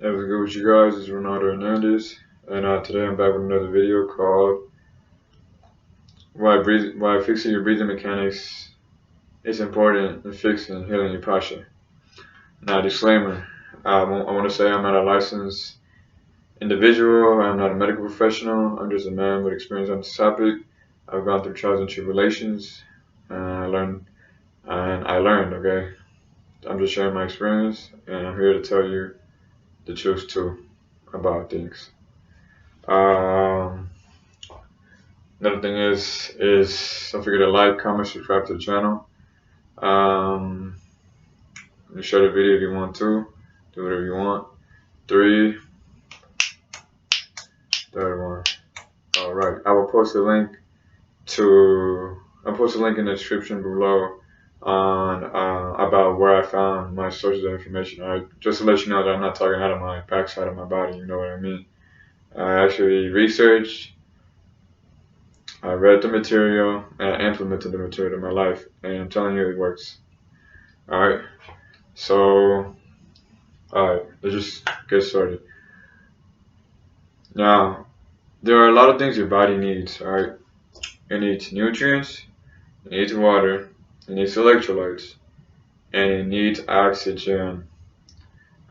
Hey, what's good with you guys? It's Ronaldo Hernandez, and today I'm back with another video called Why Fixing Your Breathing Mechanics is Important in Fixing and Healing Your Posture. Now, disclaimer: I want to say I'm not a licensed individual. I'm not a medical professional. I'm just a man with experience on this topic. I've gone through trials and tribulations, and I learned. Okay, I'm just sharing my experience, and I'm here to tell you the truth too about things. Um, Another thing is don't forget to like, comment, subscribe to the channel. Um, you share the video if you want to. Do whatever you want. Three, third one. All right. I'll post a link in the description below on about where I found my sources of information. All right. Just to let you know that I'm not talking out of my backside of my body. You know what I mean? I actually researched. I read the material and I implemented the material in my life, and I'm telling you it works. All right. So, alright, let's just get started. Now, there are a lot of things your body needs, alright? It needs nutrients, it needs water, it needs electrolytes, and it needs oxygen.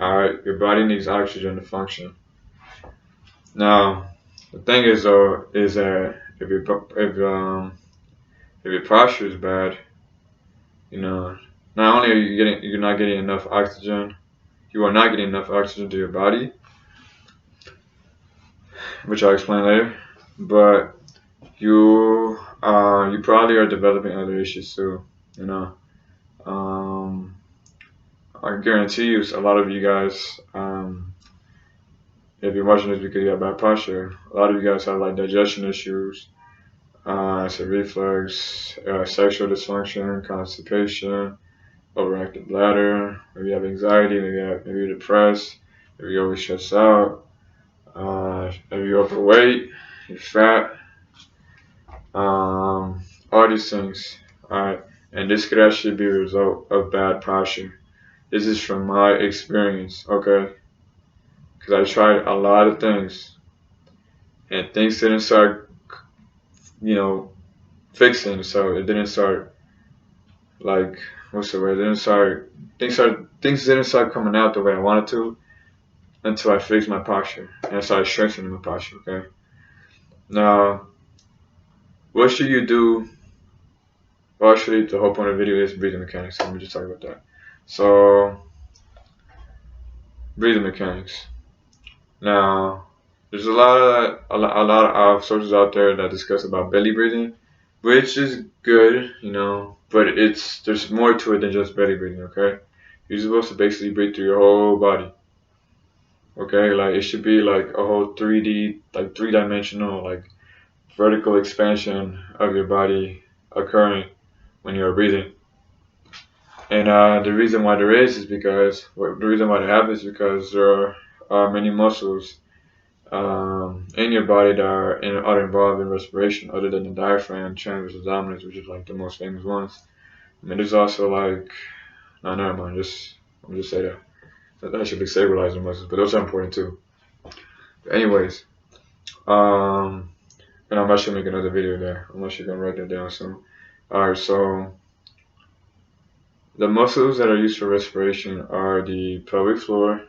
Alright, your body needs oxygen to function. Now, the thing is though, is that if your posture is bad, you know, not only you're not getting enough oxygen, you are not getting enough oxygen to your body, which I'll explain later, but you probably are developing other issues too. You know, um, I guarantee you, a lot of you guys, if you're watching this because you have bad posture, a lot of you guys have like digestion issues, acid reflux, sexual dysfunction, constipation, overactive bladder. Maybe you have anxiety. Maybe you're depressed. Maybe you're always stressed out. Maybe you're overweight. You're fat. All these things. Alright, and this could actually be a result of bad posture. This is from my experience, okay? Because I tried a lot of things, and things didn't start, fixing. So it didn't start like what's the word? It didn't start. Things didn't start coming out the way I wanted to until I fixed my posture and I started strengthening my posture. Okay. Now, what should you do? Well, actually, the whole point of the video is breathing mechanics. So let me just talk about that. So, breathing mechanics. Now, there's a lot of sources out there that discuss about belly breathing, which is good, but there's more to it than just belly breathing. Okay, you're supposed to basically breathe through your whole body. Okay, like it should be like a whole 3D, like three-dimensional, like vertical expansion of your body occurring when you're breathing. And the reason why there is because the reason why it happens is because there are many muscles in your body that are involved in respiration, other than the diaphragm, transverse abdominis, which is like the most famous ones. I mean, there's also like, no, never mind. Let me just say that should be stabilizing muscles, but those are important too. But anyways, um, and I'm actually making another video there. I'm actually gonna write that down soon. All right, so the muscles that are used for respiration are the pelvic floor,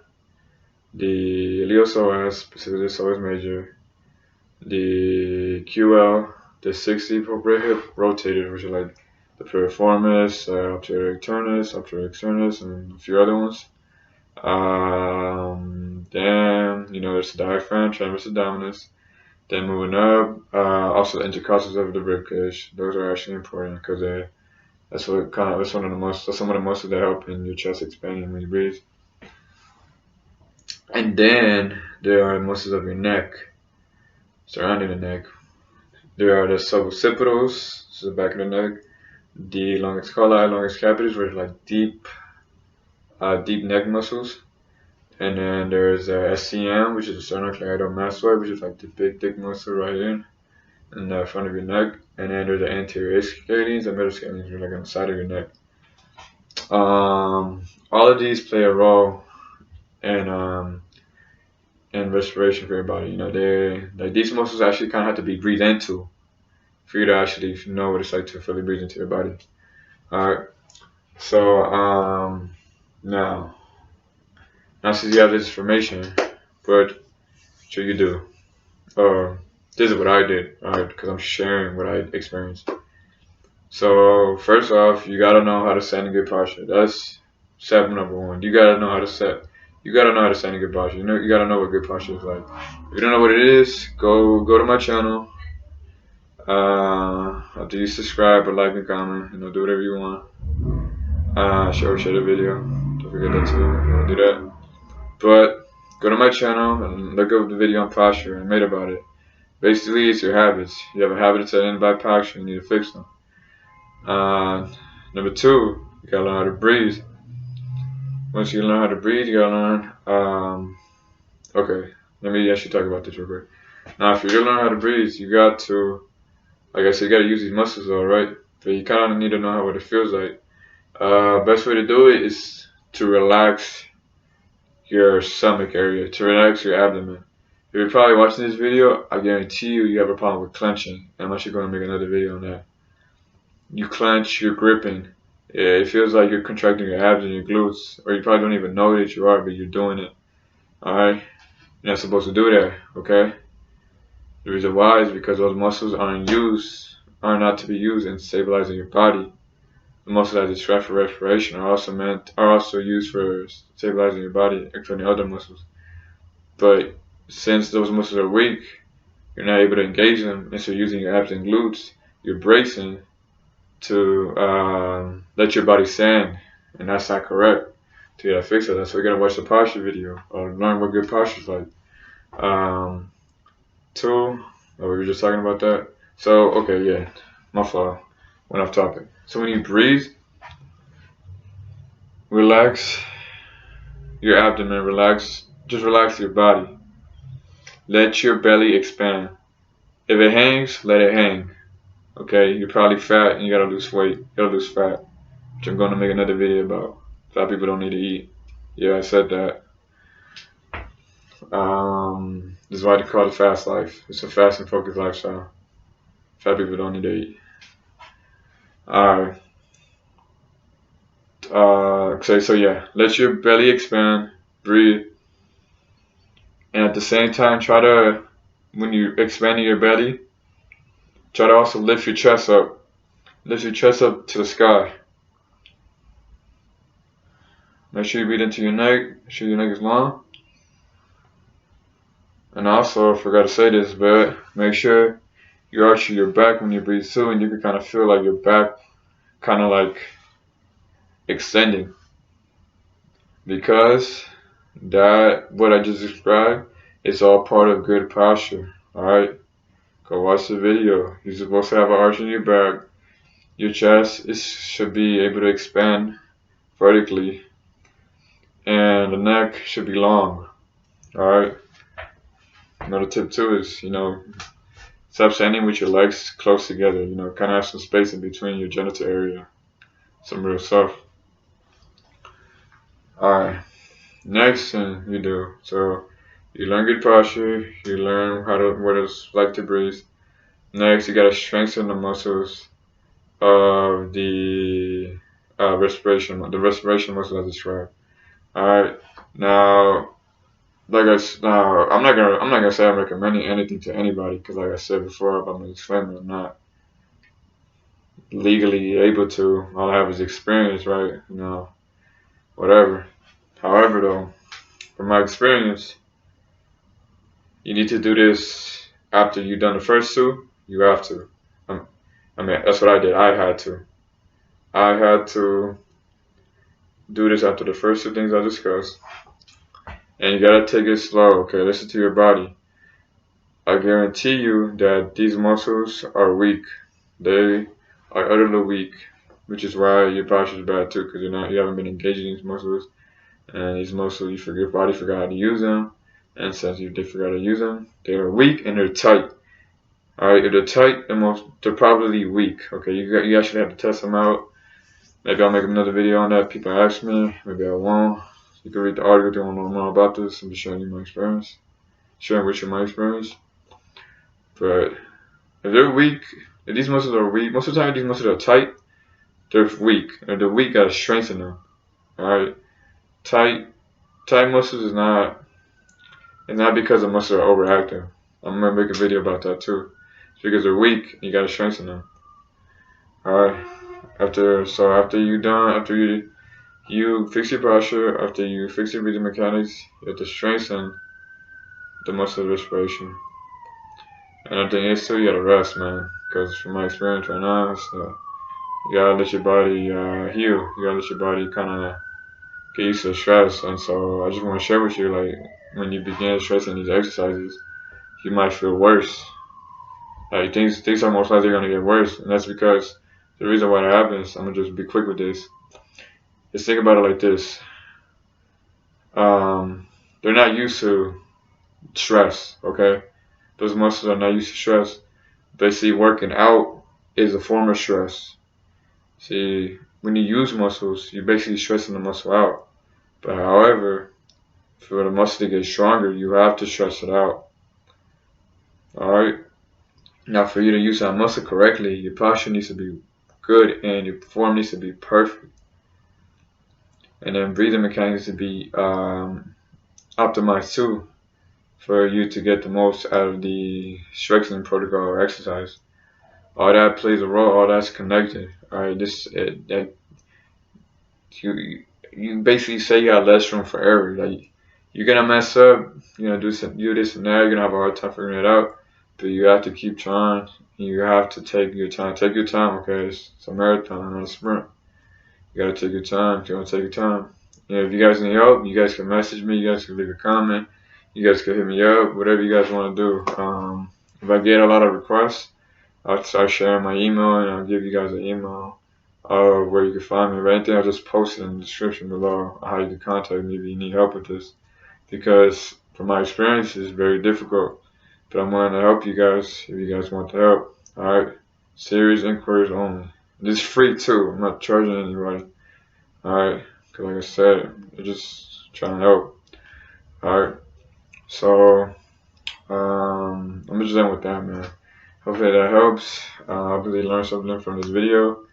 the iliopsoas, specifically the psoas major, the QL, the 60 appropriate hip rotator, which are like the piriformis, obturator internus, obturator externus, and a few other ones. Then there's the diaphragm, transverse abdominis. Then moving up, also the intercostals of the rib cage. Those are actually important because that's some of the muscles that help in your chest expanding when you breathe. And then there are muscles of your neck, surrounding the neck. There are the suboccipitals, so the back of the neck, the longus colli, longus capitis, which are like deep neck muscles. And then there's SCM, which is the sternocleidomastoid, which is like the big thick muscle right here in the front of your neck. And then there's the anterior ischial and middle scalenes, which are like on the side of your neck. All of these play a role in and respiration for your body. You know, they like these muscles actually kind of have to be breathed into for you to actually know what it's like to fully breathe into your body. All right. So now since you have this information, what should you do? This is what I did. All right, because I'm sharing what I experienced. So first off, you gotta know how to stand in good posture. That's step number one. You gotta know how to set. You gotta know how to stand in good posture. You know, you gotta know what good posture is like. If you don't know what it is, go to my channel. After you subscribe or like and comment, you know, do whatever you want. Share the video. Don't forget that too. If you wanna do that. But go to my channel and look up the video on posture I made about it. Basically, it's your habits. You have a habit that's ended by posture. You need to fix them. Number two, you gotta learn how to breathe. Once you learn how to breathe, you gotta learn. Okay, let me actually talk about this real quick. Now, if you're gonna learn how to breathe, you got to, like I said, you gotta use these muscles, all right. But you kind of need to know how what it feels like. Best way to do it is to relax your stomach area, to relax your abdomen. If you're probably watching this video, I guarantee you have a problem with clenching. I'm actually going to make another video on that. You clench, you're gripping. Yeah, it feels like you're contracting your abs and your glutes, or you probably don't even know that you are, but you're doing it. Alright? You're not supposed to do that, okay? The reason why is because those muscles are not to be used in stabilizing your body. The muscles that distract for respiration are also used for stabilizing your body, including other muscles. But since those muscles are weak, you're not able to engage them, and so using your abs and glutes, you're bracing to let your body stand, and that's not correct. So you gotta fix it. That's why you gotta watch the posture video or learn what good posture is like. Two, we were just talking about that. So okay, yeah, my fault. Went off topic. So when you breathe, relax your abdomen, just relax your body. Let your belly expand. If it hangs, let it hang. Okay, you're probably fat and you gotta lose weight. You gotta lose fat, which I'm gonna make another video about. Fat people don't need to eat. Yeah, I said that. This is why they call it fast life. It's a fast and focused lifestyle. Fat people don't need to eat. Alright. So yeah, let your belly expand, breathe, and at the same time, when you're expanding your belly, try to also lift your chest up. Lift your chest up to the sky. Make sure you breathe into your neck. Make sure your neck is long. And also, I forgot to say this, but make sure you arch your back when you breathe too, and you can kind of feel like your back kind of like extending. Because what I just described, is all part of good posture. Alright? Go watch the video. You're supposed to have an arch in your back. Your chest should be able to expand vertically. And the neck should be long. Alright? Another tip too is, stop standing with your legs close together. Kind of have some space in between your genital area. Some real stuff. Alright. Next thing you do. So, you learn good posture. You learn what it's like to breathe. Next, you gotta strengthen the muscles of the respiration muscle as described. Alright. Now, I'm not gonna say I'm recommending anything to anybody because, like I said before, about my disclaimer, I'm not legally able to. All I have is experience, right? Whatever. However, though, from my experience, you need to do this after you've done the first two. You have to. That's what I did. I had to. I had to do this after the first two things I discussed. And you gotta take it slow, okay? Listen to your body. I guarantee you that these muscles are weak. They are utterly weak, which is why your posture is bad too, because you haven't been engaging these muscles. And these muscles, your body forgot how to use them. And since you did forgot how to use them, they are weak and they're tight. Alright, if they're tight, they're probably weak. Okay, you actually have to test them out. Maybe I'll make another video on that. People ask me, maybe I won't. You can read the article if you want to know more about this. I'm just showing you my experience. sharing with you my experience. But if they're weak, if these muscles are weak, most of the time these muscles are tight, they're weak. If they're weak, gotta strengthen them. Alright? Tight tight muscles is not, it's not because the muscles are overactive. I'm gonna make a video about that too. It's because they're weak, you gotta strengthen them. Alright. After you done, after you fix your posture, after you fix your breathing mechanics, you have to strengthen the muscle respiration. And I think it's too, you gotta rest, man. Because from my experience right now, you gotta let your body heal. You gotta let your body kind of get used to the stress. And so I just want to share with you, like, when you begin stressing these exercises, you might feel worse. Like things are most likely gonna get worse, and that's because the reason why that happens. I'm gonna just be quick with this. Just think about it like this. They're not used to stress. Okay, those muscles are not used to stress. Basically, working out is a form of stress. See, when you use muscles, you're basically stressing the muscle out. But however, for the muscle to get stronger, you have to stress it out. Alright? Now, for you to use that muscle correctly, your posture needs to be good and your form needs to be perfect. And then breathing mechanics to be optimized too for you to get the most out of the strengthening protocol or exercise. All that plays a role. All that's connected. All right, you basically say you got less room for error. Like you're gonna mess up. You're gonna do this and that. You're gonna have a hard time figuring it out. But you have to keep trying. You have to take your time. Take your time, okay? It's a marathon, not a sprint. You gotta take your time. You gotta take your time. If you guys need help, you guys can message me. You guys can leave a comment. You guys can hit me up. Whatever you guys want to do. If I get a lot of requests, I'll start sharing my email and I'll give you guys an email where you can find me. If anything, I'll just post it in the description below how you can contact me if you need help with this. Because from my experience, it's very difficult. But I'm willing to help you guys if you guys want the help. Alright? Serious inquiries only. This is free too. I'm not charging anybody. Alright? Because like I said, I'm just trying to help. Alright? So, I'm just done with that, man. Hopefully that helps. Hopefully you learned something from this video.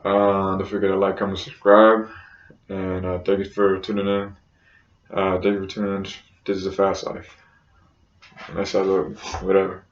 Don't forget to like, comment, subscribe. And thank you for tuning in. Thank you for tuning in. This is a fast life. That's how I look. Whatever.